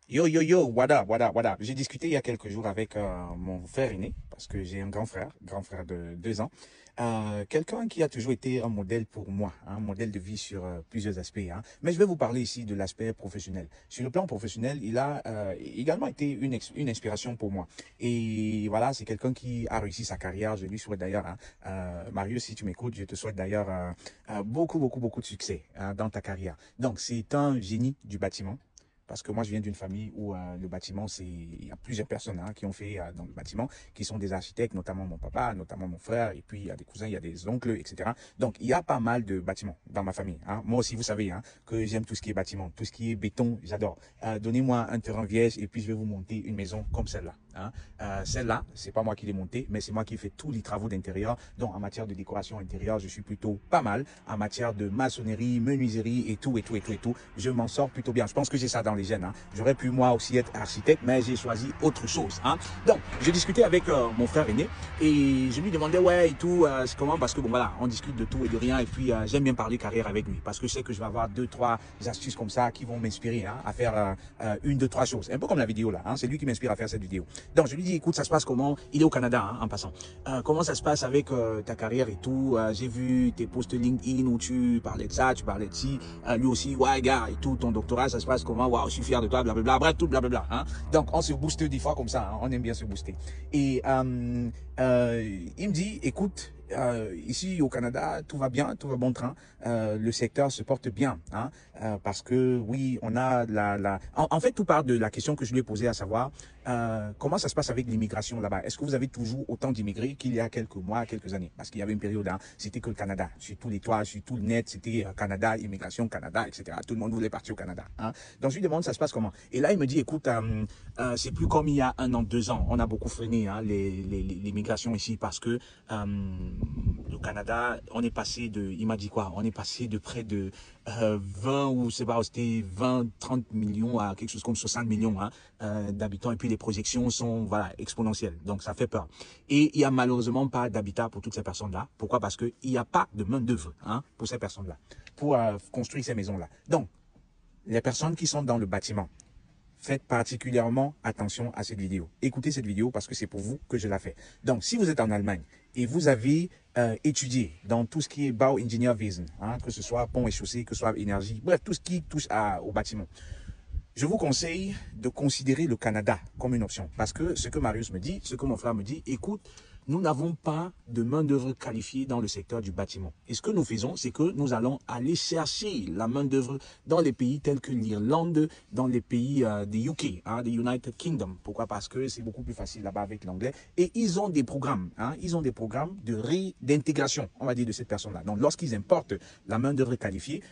Yo, yo, yo, what up, what up, what up. J'ai discuté il y a quelques jours avec mon frère aîné, parce que j'ai un grand frère de 2 ans. Quelqu'un qui a toujours été un modèle pour moi, un modèle de vie sur plusieurs aspects. Hein. Mais je vais vous parler ici de l'aspect professionnel. Sur le plan professionnel, il a également été une inspiration pour moi. Et voilà, c'est quelqu'un qui a réussi sa carrière. Je lui souhaite d'ailleurs, hein, Marius, si tu m'écoutes, je te souhaite d'ailleurs beaucoup, beaucoup, beaucoup de succès hein, dans ta carrière. Donc, c'est un génie du bâtiment. Parce que moi, je viens d'une famille où le bâtiment, il y a plusieurs personnes hein, qui ont fait dans le bâtiment, qui sont des architectes, notamment mon papa, notamment mon frère, et puis il y a des cousins, il y a des oncles, etc. Donc, il y a pas mal de bâtiments dans ma famille. Hein. Moi aussi, vous savez hein, que j'aime tout ce qui est bâtiment, tout ce qui est béton, j'adore. Donnez-moi un terrain vierge et puis je vais vous monter une maison comme celle-là. Hein. Celle-là, c'est pas moi qui l'ai montée, mais c'est moi qui fais tous les travaux d'intérieur. Donc, en matière de décoration intérieure, je suis plutôt pas mal. En matière de maçonnerie, menuiserie et tout, je m'en sors plutôt bien. Je pense que j'ai ça dans les gènes. Hein. J'aurais pu moi aussi être architecte, mais j'ai choisi autre chose. Hein. Donc, je discutais avec mon frère aîné et je lui demandais ouais et tout, c'est comment parce que bon voilà, on discute de tout et de rien et puis j'aime bien parler carrière avec lui parce que je sais que je vais avoir 2, 3 astuces comme ça qui vont m'inspirer hein, à faire 1, 2, 3 choses. Un peu comme la vidéo là. Hein. C'est lui qui m'inspire à faire cette vidéo. Donc, je lui dis écoute, ça se passe comment? Il est au Canada hein, en passant. Comment ça se passe avec ta carrière et tout? J'ai vu tes posts LinkedIn où tu parlais de ça, tu parlais de ci. Lui aussi, ouais gars et tout, ton doctorat, ça se passe comment? Waouh, je suis fier de toi, blablabla. Bref, tout blablabla. Hein. Donc, on se booste des fois comme ça. Hein. On aime bien se booster. Et il me dit, écoute, ici au Canada, tout va bien, tout va bon train. Le secteur se porte bien, hein, parce que oui, on a En fait, tout part de la question que je lui ai posée, à savoir comment ça se passe avec l'immigration là-bas. Est-ce que vous avez toujours autant d'immigrés qu'il y a quelques mois, quelques années? Parce qu'il y avait une période, hein, c'était que le Canada, sur tous les toits, sur tout le net, c'était Canada, immigration, Canada, etc. Tout le monde voulait partir au Canada. Hein. Donc je lui demande ça se passe comment. Et là, il me dit, écoute, c'est plus comme il y a 1 an, 2 ans. On a beaucoup freiné hein, l'immigration ici parce que le Canada, on est passé de, il m'a dit quoi, on est passé de près de 20 ou c'est pas, c'était 20, 30 millions à quelque chose comme 60 millions hein, d'habitants et puis les projections sont voilà exponentielles. Donc ça fait peur. Et il y a malheureusement pas d'habitat pour toutes ces personnes-là. Pourquoi? Parce que il n'y a pas de main d'œuvre hein, pour ces personnes-là, pour construire ces maisons-là. Donc les personnes qui sont dans le bâtiment, faites particulièrement attention à cette vidéo. Écoutez cette vidéo parce que c'est pour vous que je la fais. Donc, si vous êtes en Allemagne et vous avez étudié dans tout ce qui est Bauingenieurwesen, hein, que ce soit pont et chaussée, que ce soit énergie, bref, tout ce qui touche au bâtiment, je vous conseille de considérer le Canada comme une option. Parce que ce que Marius me dit, ce que mon frère me dit, écoute, nous n'avons pas de main-d'œuvre qualifiée dans le secteur du bâtiment. Et ce que nous faisons, c'est que nous allons aller chercher la main-d'œuvre dans les pays tels que l'Irlande, dans les pays des UK, hein, des United Kingdom. Pourquoi? Parce que c'est beaucoup plus facile là-bas avec l'anglais. Et ils ont des programmes, hein, ils ont des programmes d'intégration, on va dire, de cette personne-là. Donc, lorsqu'ils importent la main-d'œuvre qualifiée,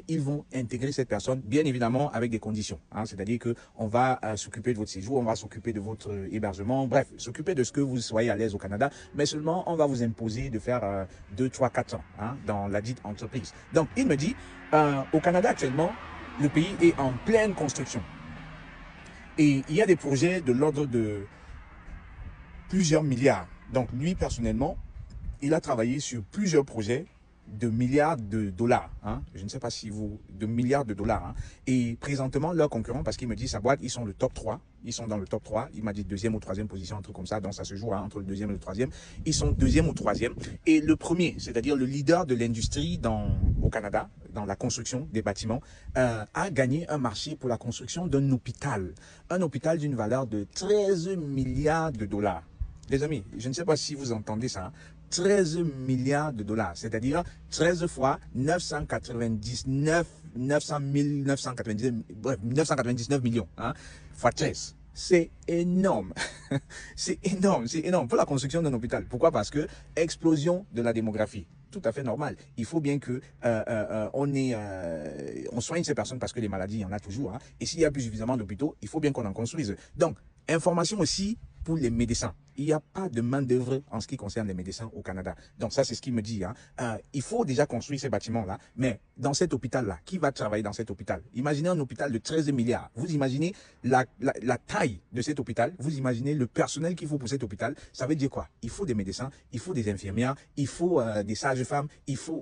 ils vont intégrer cette personne, bien évidemment, avec des conditions. Hein, c'est-à-dire qu'on va s'occuper de votre séjour, on va s'occuper de votre hébergement, bref, s'occuper de ce que vous soyez à l'aise au Canada, mais seulement on va vous imposer de faire 2, 3, 4 ans hein, dans la dite entreprise. Donc, il me dit, au Canada actuellement, le pays est en pleine construction. Et il y a des projets de l'ordre de plusieurs milliards. Donc, lui, personnellement, il a travaillé sur plusieurs projets de milliards de dollars. Hein. Je ne sais pas si vous... de milliards de dollars. Hein. Et présentement, leurs concurrents, parce qu'il me dit sa boîte, ils sont le top 3. Ils sont dans le top 3. Il m'a dit deuxième ou troisième position, un truc comme ça. Donc, ça se joue hein, entre le deuxième et le troisième. Ils sont deuxième ou troisième. Et le premier, c'est-à-dire le leader de l'industrie au Canada, dans la construction des bâtiments, a gagné un marché pour la construction d'un hôpital. Un hôpital d'une valeur de 13 milliards de dollars. Les amis, je ne sais pas si vous entendez ça. Hein. 13 milliards de dollars, c'est-à-dire 13 fois 999, 900 000, 999, bref, 999 millions, hein, fois 13. C'est énorme. C'est énorme, c'est énorme pour la construction d'un hôpital. Pourquoi? Parce que explosion de la démographie. Tout à fait normal. Il faut bien que on soigne ces personnes parce que les maladies, il y en a toujours. Hein. Et s'il y a plus suffisamment d'hôpitaux, il faut bien qu'on en construise. Donc, information aussi pour les médecins. il n'y a pas de main-d'œuvre en ce qui concerne les médecins au Canada. Donc ça, c'est ce qu'il me dit. Hein. Il faut déjà construire ces bâtiments-là, mais dans cet hôpital-là, qui va travailler dans cet hôpital? Imaginez un hôpital de 13 milliards. Vous imaginez la taille de cet hôpital, vous imaginez le personnel qu'il faut pour cet hôpital. Ça veut dire quoi? Il faut des médecins, il faut des infirmières, il faut des sages-femmes,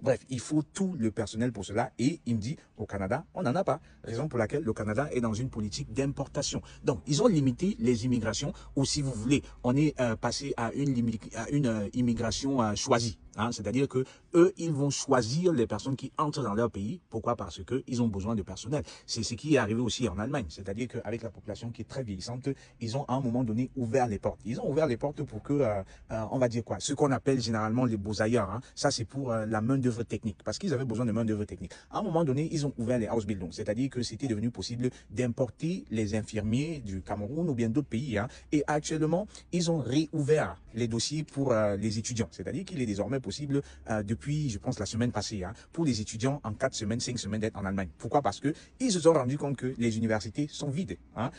bref, il faut tout le personnel pour cela. Et il me dit, au Canada, on n'en a pas. Raison pour laquelle le Canada est dans une politique d'importation. Donc, ils ont limité les immigrations, ou si vous voulez, on est passé à une immigration choisie. Hein, c'est-à-dire que eux, ils vont choisir les personnes qui entrent dans leur pays. Pourquoi? Parce qu'ils ont besoin de personnel. C'est ce qui est arrivé aussi en Allemagne. C'est-à-dire qu'avec la population qui est très vieillissante, ils ont à un moment donné ouvert les portes. Ils ont ouvert les portes pour que, on va dire quoi, ce qu'on appelle généralement les beaux ailleurs. Hein, ça, c'est pour la main-d'œuvre technique. Parce qu'ils avaient besoin de main-d'œuvre technique. À un moment donné, ils ont ouvert les Ausbildung. C'est-à-dire que c'était devenu possible d'importer les infirmiers du Cameroun ou bien d'autres pays. Hein, et actuellement, ils ont réouvert les dossiers pour les étudiants. C'est-à-dire qu'il est désormais possible depuis, je pense, la semaine passée, hein, pour les étudiants en 4 semaines, 5 semaines d'être en Allemagne. Pourquoi? Parce que ils se sont rendus compte que les universités sont vides. Hein.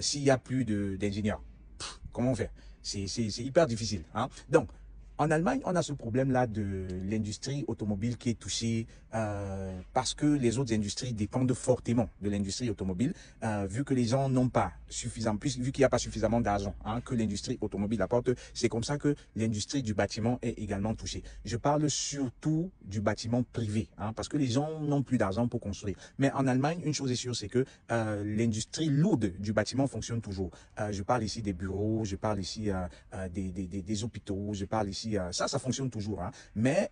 S'il n'y a plus d'ingénieurs, comment on fait? C'est hyper difficile. Hein. Donc, en Allemagne, on a ce problème-là de l'industrie automobile qui est touchée parce que les autres industries dépendent fortement de l'industrie automobile, vu que les gens n'ont pas suffisamment, vu qu'il n'y a pas suffisamment d'argent hein, que l'industrie automobile apporte. C'est comme ça que l'industrie du bâtiment est également touchée. Je parle surtout du bâtiment privé, hein, parce que les gens n'ont plus d'argent pour construire. Mais en Allemagne, une chose est sûre, c'est que l'industrie lourde du bâtiment fonctionne toujours. Je parle ici des bureaux, je parle ici des hôpitaux, je parle ici ça fonctionne toujours. Hein. Mais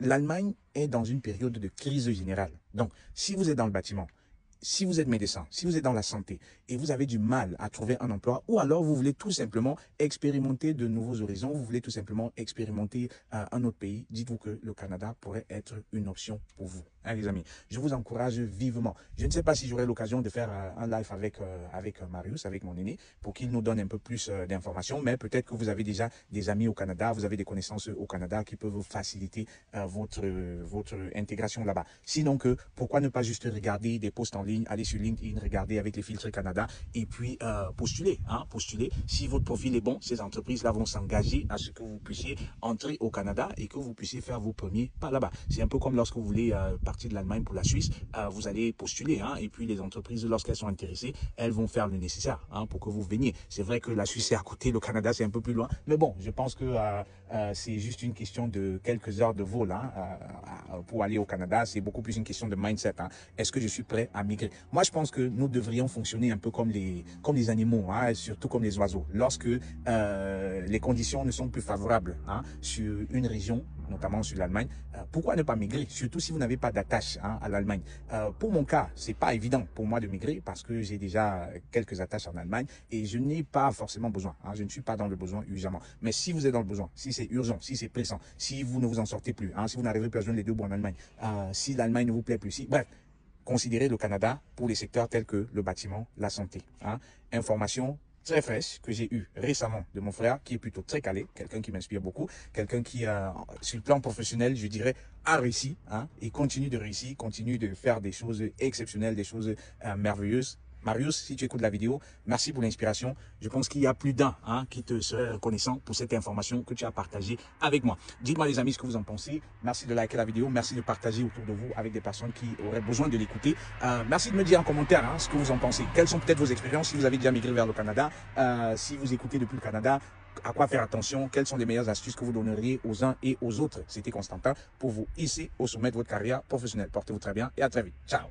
l'Allemagne est dans une période de crise générale. Donc, si vous êtes dans le bâtiment, si vous êtes médecin, si vous êtes dans la santé et vous avez du mal à trouver un emploi, ou alors vous voulez tout simplement expérimenter de nouveaux horizons, vous voulez tout simplement expérimenter un autre pays, dites-vous que le Canada pourrait être une option pour vous. Hein, les amis, je vous encourage vivement. Je ne sais pas si j'aurai l'occasion de faire un live avec Marius, avec mon aîné, pour qu'il nous donne un peu plus d'informations, mais peut-être que vous avez déjà des amis au Canada, vous avez des connaissances au Canada qui peuvent vous faciliter votre intégration là-bas. Sinon pourquoi ne pas juste regarder des posts en ligne, aller sur LinkedIn, regarder avec les filtres Canada et puis postuler. Hein, postuler. Si votre profil est bon, ces entreprises-là vont s'engager à ce que vous puissiez entrer au Canada et que vous puissiez faire vos premiers pas là-bas. C'est un peu comme lorsque vous voulez partir de l'Allemagne pour la Suisse, vous allez postuler. Hein, et puis les entreprises, lorsqu'elles sont intéressées, elles vont faire le nécessaire hein, pour que vous veniez. C'est vrai que la Suisse est à côté, le Canada c'est un peu plus loin. Mais bon, je pense que c'est juste une question de quelques heures de vol hein, pour aller au Canada. C'est beaucoup plus une question de mindset. Hein. Est-ce que je suis prêt à migrer? Moi, je pense que nous devrions fonctionner un peu comme les animaux, hein, surtout comme les oiseaux. Lorsque les conditions ne sont plus favorables hein, sur une région, notamment sur l'Allemagne, pourquoi ne pas migrer? Surtout si vous n'avez pas d'attache hein, à l'Allemagne. Pour mon cas, c'est pas évident pour moi de migrer parce que j'ai déjà quelques attaches en Allemagne et je n'ai pas forcément besoin. Hein, je ne suis pas dans le besoin urgemment. Mais si vous êtes dans le besoin, si c'est urgent, si c'est pressant, si vous ne vous en sortez plus, hein, si vous n'arrivez plus à joindre les deux bouts en Allemagne, si l'Allemagne ne vous plaît plus, bref, considérez le Canada pour les secteurs tels que le bâtiment, la santé. Hein. Information très fraîche que j'ai eue récemment de mon frère qui est plutôt très calé, quelqu'un qui m'inspire beaucoup, quelqu'un qui, sur le plan professionnel, je dirais, a réussi hein, et continue de réussir, continue de faire des choses exceptionnelles, des choses merveilleuses. Marius, si tu écoutes la vidéo, merci pour l'inspiration. Je pense qu'il y a plus d'un hein, qui te serait reconnaissant pour cette information que tu as partagée avec moi. Dites-moi les amis ce que vous en pensez. Merci de liker la vidéo. Merci de partager autour de vous avec des personnes qui auraient besoin de l'écouter. Merci de me dire en commentaire hein, ce que vous en pensez. Quelles sont peut-être vos expériences si vous avez déjà migré vers le Canada. Si vous écoutez depuis le Canada, à quoi faire attention, quelles sont les meilleures astuces que vous donneriez aux uns et aux autres. C'était Constantin pour vous hisser au sommet de votre carrière professionnelle. Portez-vous très bien et à très vite. Ciao.